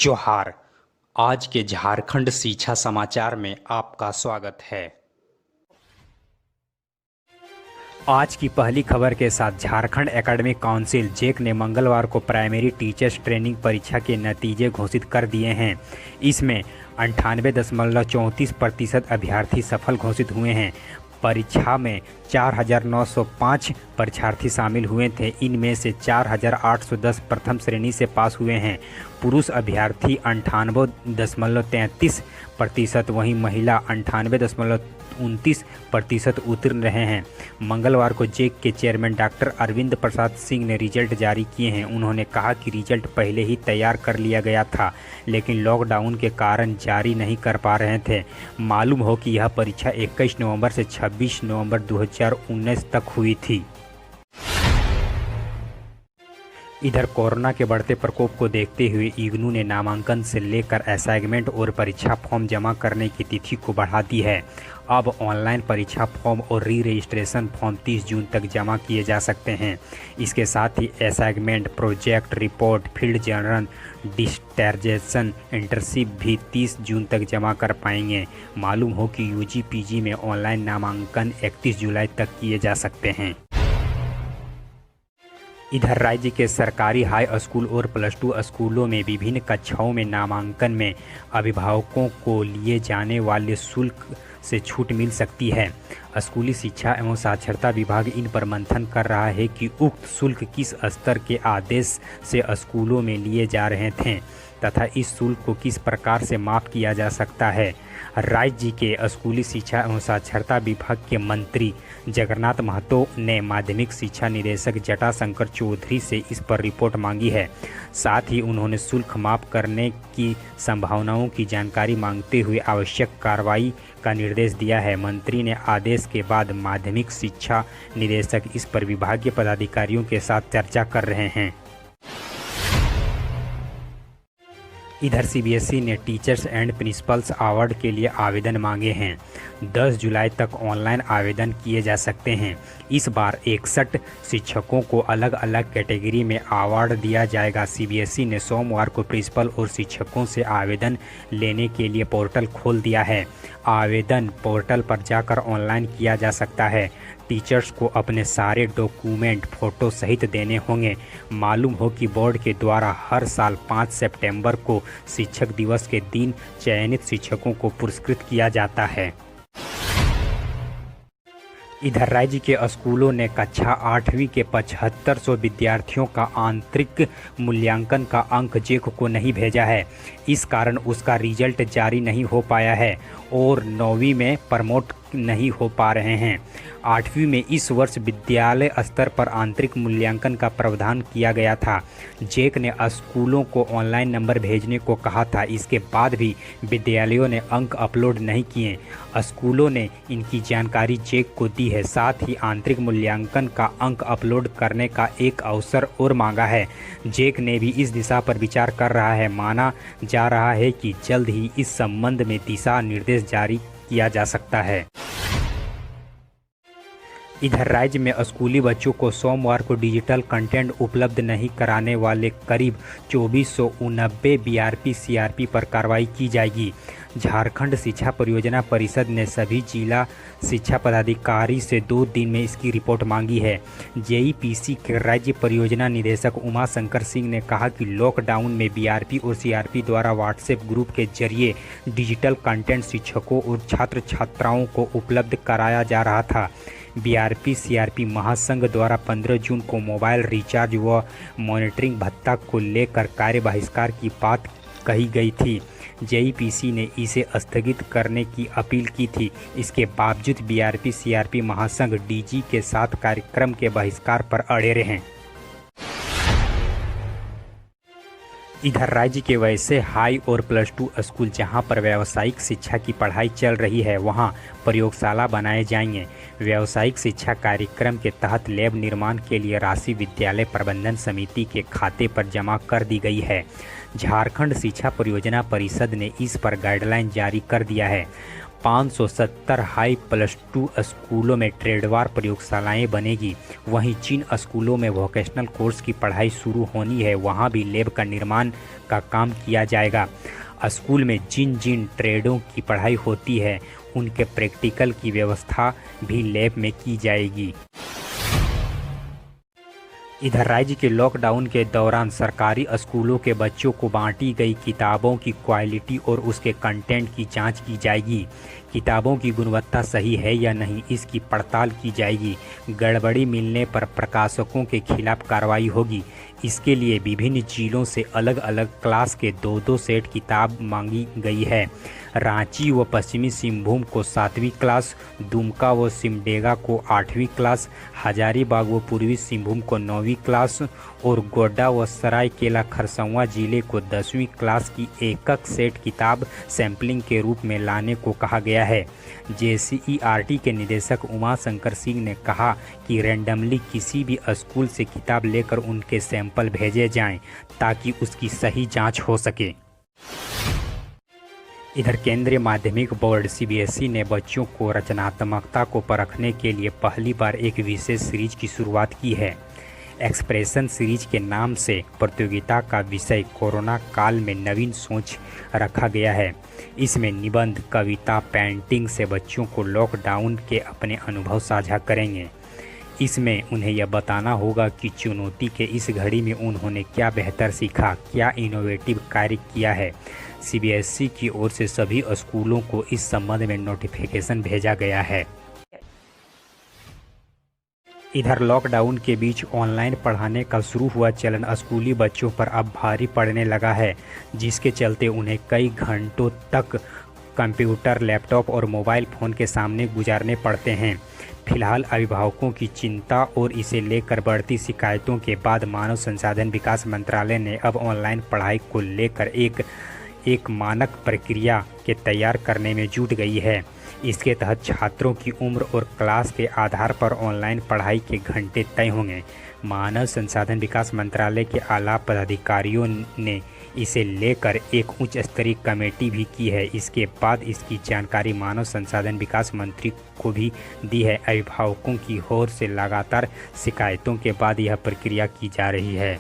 जोहार। आज के झारखंड शिक्षा समाचार में आपका स्वागत है। आज की पहली खबर के साथ जर्खंड एकेडमिक काउंसिल जेक ने मंगलवार को प्राइमरी टीचर्स ट्रेनिंग परीक्षा के नतीजे घोषित कर दिए हैं। इसमें 98.34% अभ्यर्थी सफल घोषित हुए हैं। परीक्षा में 4,905 परीक्षार्थी शामिल हुए थे। इनमें से 4,810 प्रथम श्रेणी से पास हुए हैं। पुरुष अभ्यर्थी 98.33%, वहीं महिला 98.29% उत्तीर्ण रहे हैं। मंगलवार को जेक के चेयरमैन डॉक्टर अरविंद प्रसाद सिंह ने रिजल्ट जारी किए हैं। उन्होंने कहा कि रिजल्ट पहले ही तैयार कर लिया गया था, लेकिन लॉकडाउन के कारण जारी नहीं कर पा रहे थे। मालूम हो कि यह परीक्षा 21 नवंबर से 26 नवंबर 2019 तक हुई थी। इधर कोरोना के बढ़ते प्रकोप को देखते हुए इग्नू ने नामांकन से लेकर असाइनमेंट और परीक्षा फॉर्म जमा करने की तिथि को बढ़ा दी है। अब ऑनलाइन परीक्षा फॉर्म और री रजिस्ट्रेशन फॉर्म 30 जून तक जमा किए जा सकते हैं। इसके साथ ही assignment, project report, field journal, dissertation, internship भी 30 जून तक जमा कर पाएंगे। मालूम हो कि यूजी पीजी में ऑनलाइन नामांकन 31 जुलाई तक किए जा सकते हैं। इधर राज्य के सरकारी हाई स्कूल और +2 स्कूलों में विभिन्न कक्षाओं में नामांकन में अभिभावकों को लिए जाने वाले शुल्क से छूट मिल सकती है। स्कूली शिक्षा एवं साक्षरता विभाग इन पर मंथन कर रहा है कि उक्त शुल्क किस स्तर के आदेश से स्कूलों में लिए जा रहे थे तथा इस शुल्क को किस प्रकार से माफ़ किया जा सकता है। राज्य के स्कूली शिक्षा एवं साक्षरता विभाग के मंत्री जगन्नाथ महतो ने माध्यमिक शिक्षा निदेशक जटाशंकर चौधरी से इस पर रिपोर्ट मांगी है। साथ ही उन्होंने शुल्क माफ़ करने की संभावनाओं की जानकारी मांगते हुए आवश्यक कार्रवाई का निर्देश दिया है। मंत्री ने आदेश के बाद माध्यमिक शिक्षा निदेशक इस पर विभागीय पदाधिकारियों के साथ चर्चा कर रहे हैं। इधर सीबीएसई ने टीचर्स एंड प्रिंसिपल्स अवार्ड के लिए आवेदन मांगे हैं। 10 जुलाई तक ऑनलाइन आवेदन किए जा सकते हैं। इस बार 61 शिक्षकों को अलग अलग कैटेगरी में अवार्ड दिया जाएगा। सीबीएसई ने सोमवार को प्रिंसिपल और शिक्षकों से आवेदन लेने के लिए पोर्टल खोल दिया है। आवेदन पोर्टल पर जाकर ऑनलाइन किया जा सकता है। टीचर्स को अपने सारे डॉक्यूमेंट फ़ोटो सहित देने होंगे। मालूम हो कि बोर्ड के द्वारा हर साल 5 सितंबर को शिक्षक दिवस के दिन चयनित शिक्षकों को पुरस्कृत किया जाता है। इधर राज्य के स्कूलों ने कक्षा 8वीं के 7500 विद्यार्थियों का आंतरिक मूल्यांकन का अंक जेक को नहीं भेजा है। इस कारण उसका रिजल्ट जारी नहीं हो पाया है और 9वीं में प्रमोट नहीं हो पा रहे हैं। 8वीं में इस वर्ष विद्यालय स्तर पर आंतरिक मूल्यांकन का प्रावधान किया गया था। जेक ने स्कूलों को ऑनलाइन नंबर भेजने को कहा था। इसके बाद भी विद्यालयों ने अंक अपलोड नहीं किए। स्कूलों ने इनकी जानकारी जेक को दी है। साथ ही आंतरिक मूल्यांकन का अंक अपलोड करने का एक अवसर और मांगा है। जेक ने भी इस दिशा पर विचार कर रहा है। माना जा रहा है कि जल्द ही इस संबंध में दिशा निर्देश जारी किया जा सकता है। इधर राज्य में स्कूली बच्चों को सोमवार को डिजिटल कंटेंट उपलब्ध नहीं कराने वाले करीब 2490 बीआरपी सीआरपी पर कार्रवाई की जाएगी। झारखंड शिक्षा परियोजना परिषद ने सभी जिला शिक्षा पदाधिकारी से 2 दिन में इसकी रिपोर्ट मांगी है। जेईपीसी के राज्य परियोजना निदेशक उमा शंकर सिंह ने कहा कि लॉकडाउन में बीआरपी और सीआरपी द्वारा व्हाट्सएप ग्रुप के जरिए डिजिटल कंटेंट शिक्षकों और छात्र छात्राओं को उपलब्ध कराया जा रहा था। बीआरपी सीआरपी महासंघ द्वारा 15 जून को मोबाइल रिचार्ज व मॉनिटरिंग भत्ता को लेकर कार्य बहिष्कार की बात कही गई थी। जेईपीसी ने इसे स्थगित करने की अपील की थी। इसके बावजूद बीआरपी सीआरपी महासंघ डीजी के साथ कार्यक्रम के बहिष्कार पर अड़े रहे। इधर राज्य के वैसे हाई और +2 स्कूल जहां पर व्यावसायिक शिक्षा की पढ़ाई चल रही है, वहां प्रयोगशाला बनाए जाएंगे। व्यावसायिक शिक्षा कार्यक्रम के तहत लैब निर्माण के लिए राशि विद्यालय प्रबंधन समिति के खाते पर जमा कर दी गई है। झारखंड शिक्षा परियोजना परिषद ने इस पर गाइडलाइन जारी कर दिया है। 570 हाई प्लस 2 स्कूलों में ट्रेडवार प्रयोगशालाएं बनेगी। वहीं जिन स्कूलों में वोकेशनल कोर्स की पढ़ाई शुरू होनी है वहां भी लैब का निर्माण का काम किया जाएगा। स्कूल में जिन जिन ट्रेडों की पढ़ाई होती है उनके प्रैक्टिकल की व्यवस्था भी लैब में की जाएगी। इधर राज्य के लॉकडाउन के दौरान सरकारी स्कूलों के बच्चों को बांटी गई किताबों की क्वालिटी और उसके कंटेंट की जांच की जाएगी। किताबों की गुणवत्ता सही है या नहीं इसकी पड़ताल की जाएगी। गड़बड़ी मिलने पर प्रकाशकों के खिलाफ कार्रवाई होगी। इसके लिए विभिन्न जिलों से अलग अलग क्लास के 2-2 सेट किताब मांगी गई है। रांची व पश्चिमी सिंहभूम को 7वीं क्लास, दुमका व सिमडेगा को 8वीं क्लास, हजारीबाग व पूर्वी सिंहभूम को 9वीं क्लास और गोड्डा व सरायकेला खरसंवा जिले को 10वीं क्लास की एक सेट किताब सैंपलिंग के रूप में लाने को कहा गया है। JCERT के निदेशक उमा शंकर सिंह ने कहा कि रैंडमली किसी भी स्कूल से किताब लेकर उनके सैंपल भेजे जाएं ताकि उसकी सही जांच हो सके। इधर केंद्रीय माध्यमिक बोर्ड CBSE ने बच्चों को रचनात्मकता को परखने के लिए पहली बार एक विशेष सीरीज की शुरुआत की है। एक्सप्रेशन सीरीज के नाम से प्रतियोगिता का विषय कोरोना काल में नवीन सोच रखा गया है। इसमें निबंध, कविता, पेंटिंग से बच्चों को लॉकडाउन के अपने अनुभव साझा करेंगे। इसमें उन्हें यह बताना होगा कि चुनौती के इस घड़ी में उन्होंने क्या बेहतर सीखा, क्या इनोवेटिव कार्य किया है। CBSE की ओर से सभी स्कूलों को इस संबंध में नोटिफिकेशन भेजा गया है। इधर लॉकडाउन के बीच ऑनलाइन पढ़ाने का शुरू हुआ चलन स्कूली बच्चों पर अब भारी पड़ने लगा है, जिसके चलते उन्हें कई घंटों तक कंप्यूटर, लैपटॉप और मोबाइल फ़ोन के सामने गुजारने पड़ते हैं। फिलहाल अभिभावकों की चिंता और इसे लेकर बढ़ती शिकायतों के बाद मानव संसाधन विकास मंत्रालय ने अब ऑनलाइन पढ़ाई को लेकर एक मानक प्रक्रिया के तैयार करने में जुट गई है। इसके तहत छात्रों की उम्र और क्लास के आधार पर ऑनलाइन पढ़ाई के घंटे तय होंगे। मानव संसाधन विकास मंत्रालय के आला पदाधिकारियों ने इसे लेकर एक उच्च स्तरीय कमेटी भी की है। इसके बाद इसकी जानकारी मानव संसाधन विकास मंत्री को भी दी है। अभिभावकों की ओर से लगातार शिकायतों के बाद यह प्रक्रिया की जा रही है।